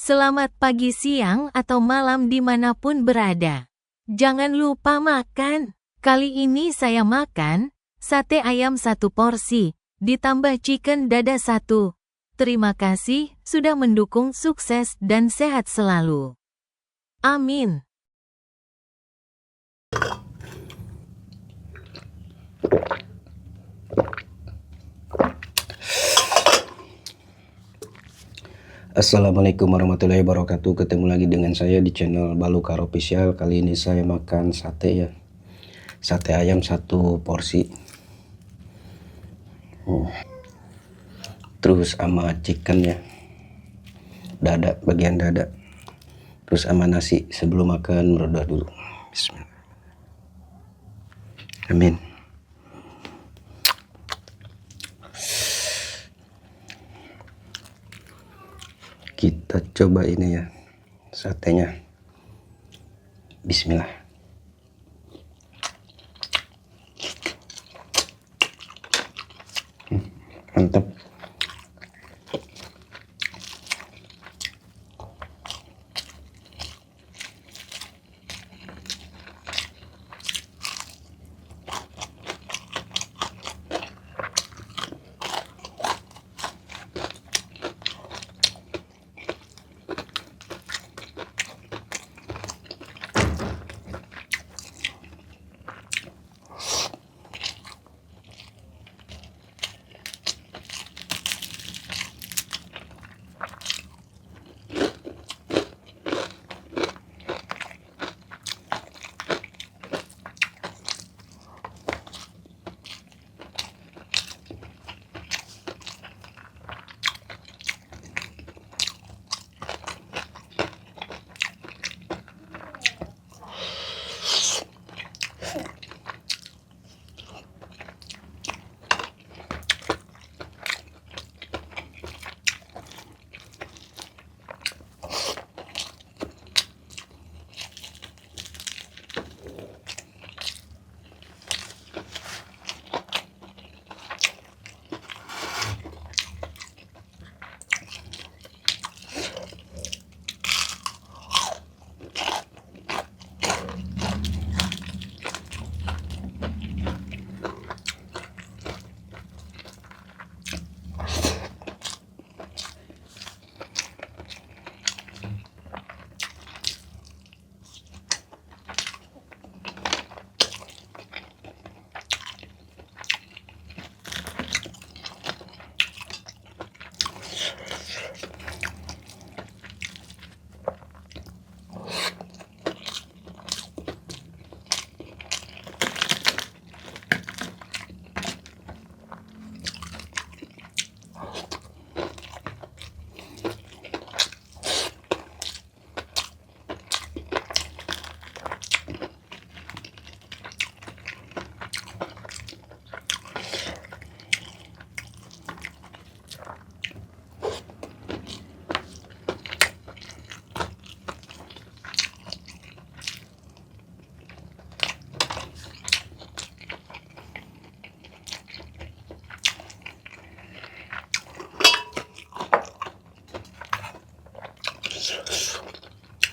Selamat pagi, siang, atau malam dimanapun berada. Jangan lupa makan. Kali ini saya makan sate ayam 1 porsi, ditambah chicken dada 1. Terima kasih sudah mendukung, sukses dan sehat selalu. Amin. Assalamualaikum warahmatullahi wabarakatuh. Ketemu lagi dengan saya di channel Balukar Official. Kali ini saya makan sate ya. Sate ayam 1 porsi. Terus sama chicken ya. Dada, bagian dada. Terus sama nasi. Sebelum makan berdoa dulu. Bismillah. Amin. Kita coba ini ya, satenya. Bismillah. Mantap.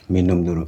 Minum dulu.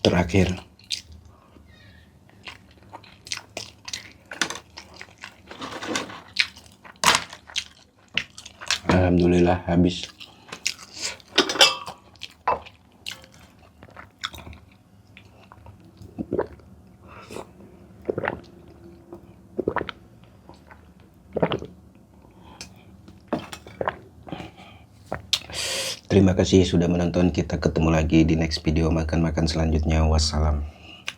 terakhir. Alhamdulillah habis. Terima kasih sudah menonton. Kita ketemu lagi di next video makan-makan selanjutnya. Wassalam.